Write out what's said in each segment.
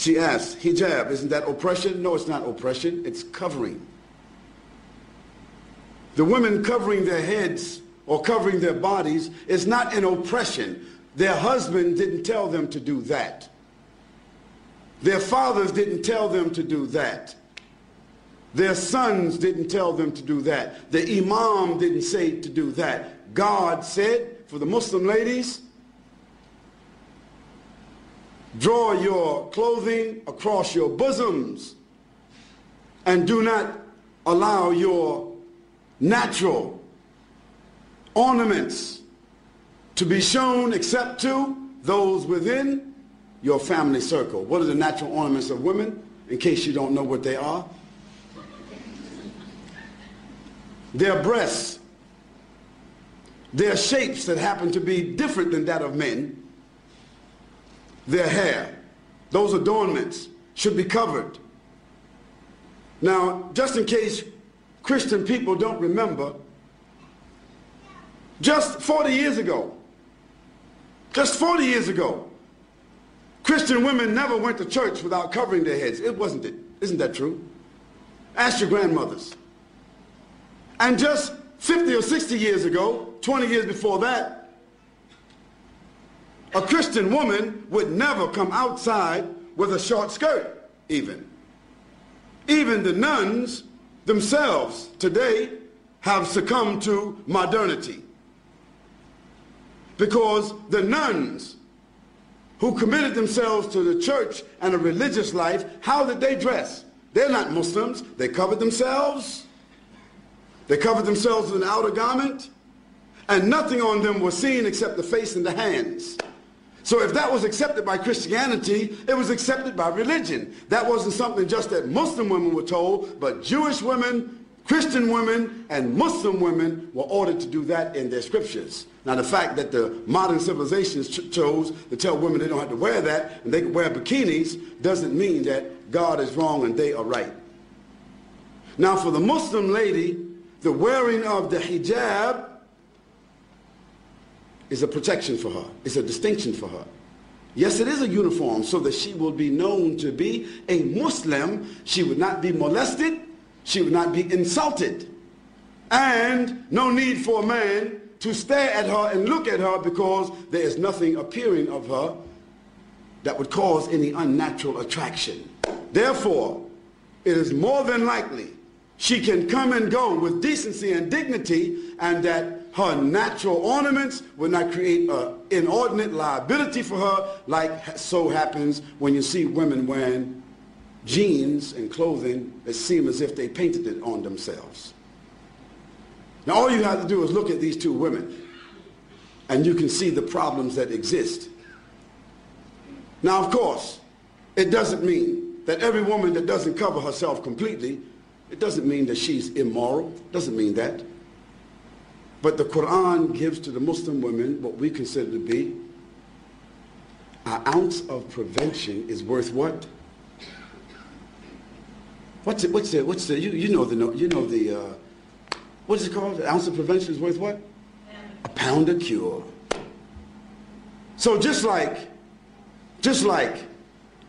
She asked, hijab, isn't that oppression? No, it's not oppression, it's covering. The women covering their heads or covering their bodies is not an oppression. Their husband didn't tell them to do that. Their fathers didn't tell them to do that. Their sons didn't tell them to do that. The imam didn't say to do that. God said, for the Muslim ladies, draw your clothing across your bosoms and do not allow your natural ornaments to be shown except to those within your family circle. What are the natural ornaments of women, in case you don't know what they are? Their breasts, their shapes that happen to be different than that of men, their hair, those adornments should be covered. Now, just in case Christian people don't remember, just 40 years ago, Christian women never went to church without covering their heads. It wasn't it. Isn't that true? Ask your grandmothers. And just 50 or 60 years ago, 20 years before that, a Christian woman would never come outside with a short skirt, even. Even the nuns themselves today have succumbed to modernity. Because the nuns who committed themselves to the church and a religious life, how did they dress? They're not Muslims. They covered themselves. They covered themselves with an outer garment, and nothing on them was seen except the face and the hands. So if that was accepted by Christianity, it was accepted by religion. That wasn't something just that Muslim women were told, but Jewish women, Christian women, and Muslim women were ordered to do that in their scriptures. Now the fact that the modern civilizations chose to tell women they don't have to wear that and they can wear bikinis doesn't mean that God is wrong and they are right. Now for the Muslim lady, the wearing of the hijab is a protection for her. It's a distinction for her. Yes, it is a uniform so that she will be known to be a Muslim. She would not be molested. She would not be insulted. And no need for a man to stare at her and look at her because there is nothing appearing of her that would cause any unnatural attraction. Therefore, it is more than likely she can come and go with decency and dignity, and that her natural ornaments will not create an inordinate liability for her, like so happens when you see women wearing jeans and clothing that seem as if they painted it on themselves. Now all you have to do is look at these two women, and you can see the problems that exist. Now, of course, it doesn't mean that every woman that doesn't cover herself completely, it doesn't mean that she's immoral. It doesn't mean that. But the Quran gives to the Muslim women what we consider to be an ounce of prevention is worth what? What is it called? An ounce of prevention is worth what? A pound of cure. So just like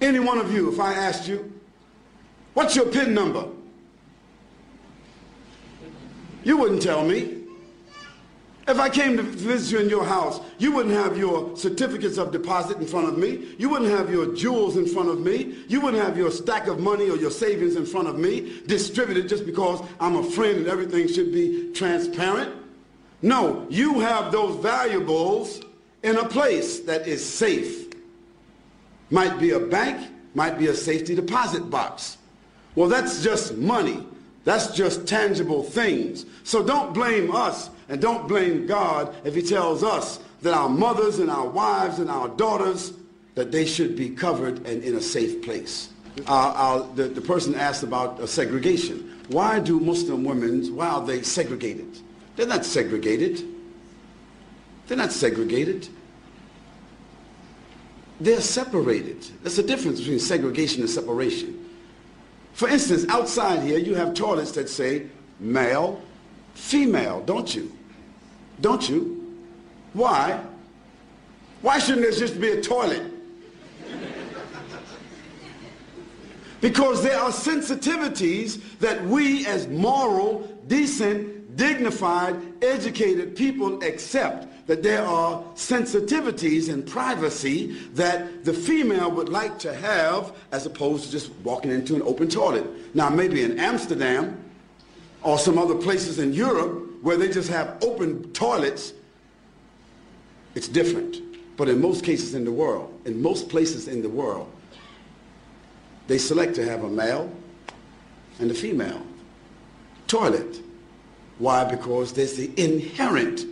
any one of you, if I asked you, what's your PIN number? You wouldn't tell me. If I came to visit you in your house, you wouldn't have your certificates of deposit in front of me. You wouldn't have your jewels in front of me. You wouldn't have your stack of money or your savings in front of me, distributed just because I'm a friend and everything should be transparent. No, you have those valuables in a place that is safe. Might be a bank, might be a safety deposit box. Well, that's just money. That's just tangible things. So don't blame us and don't blame God if he tells us that our mothers and our wives and our daughters, that they should be covered and in a safe place. The person asked about segregation. Why do Muslim women, why are they segregated? They're not segregated. They're not segregated. They're separated. There's a difference between segregation and separation. For instance, outside here, you have toilets that say male, female, don't you? Don't you? Why? Why shouldn't there just be a toilet? Because there are sensitivities that we as moral, decent, dignified, educated people accept. That there are sensitivities in privacy that the female would like to have as opposed to just walking into an open toilet. Now maybe in Amsterdam or some other places in Europe where they just have open toilets, it's different. But in most cases in the world, in most places in the world, they select to have a male and a female toilet. Why? Because there's the inherent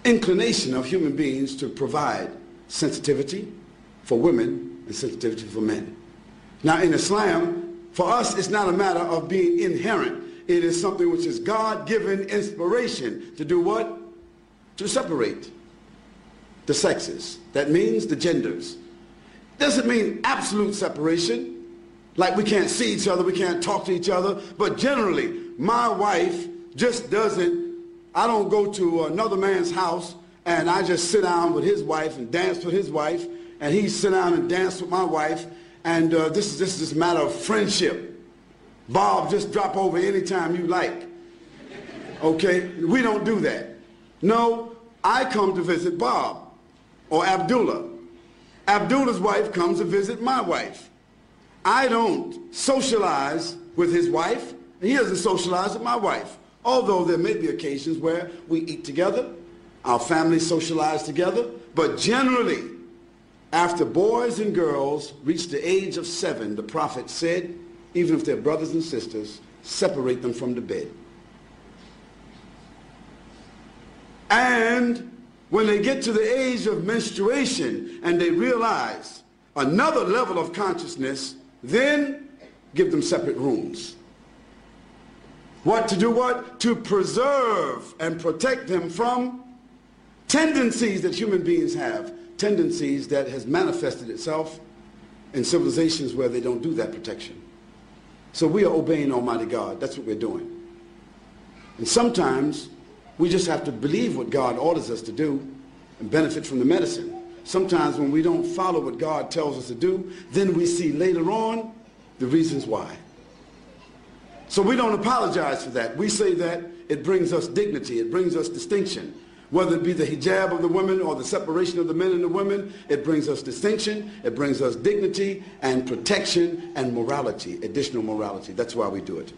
inclination of human beings to provide sensitivity for women and sensitivity for men. Now in Islam, for us, it's not a matter of being inherent. It is something which is God-given inspiration to do what? To separate the sexes. That means the genders. Doesn't mean absolute separation, like we can't see each other, we can't talk to each other, but generally, my wife just doesn't, I don't go to another man's house and I just sit down with his wife and dance with his wife, and he sit down and dance with my wife, and this is just a matter of friendship. Bob, just drop over anytime you like. Okay? We don't do that. No, I come to visit Bob or Abdullah. Abdullah's wife comes to visit my wife. I don't socialize with his wife, and he doesn't socialize with my wife. Although there may be occasions where we eat together, our families socialize together, but generally, after boys and girls reach the age of 7, the Prophet said, even if they're brothers and sisters, separate them from the bed. And when they get to the age of menstruation and they realize another level of consciousness, then give them separate rooms. What to do what? To preserve and protect them from tendencies that human beings have, tendencies that has manifested itself in civilizations where they don't do that protection. So we are obeying Almighty God. That's what we're doing. And sometimes we just have to believe what God orders us to do and benefit from the medicine. Sometimes when we don't follow what God tells us to do, then we see later on the reasons why. So we don't apologize for that. We say that it brings us dignity, it brings us distinction. Whether it be the hijab of the women or the separation of the men and the women, it brings us distinction, it brings us dignity and protection and morality, additional morality. That's why we do it.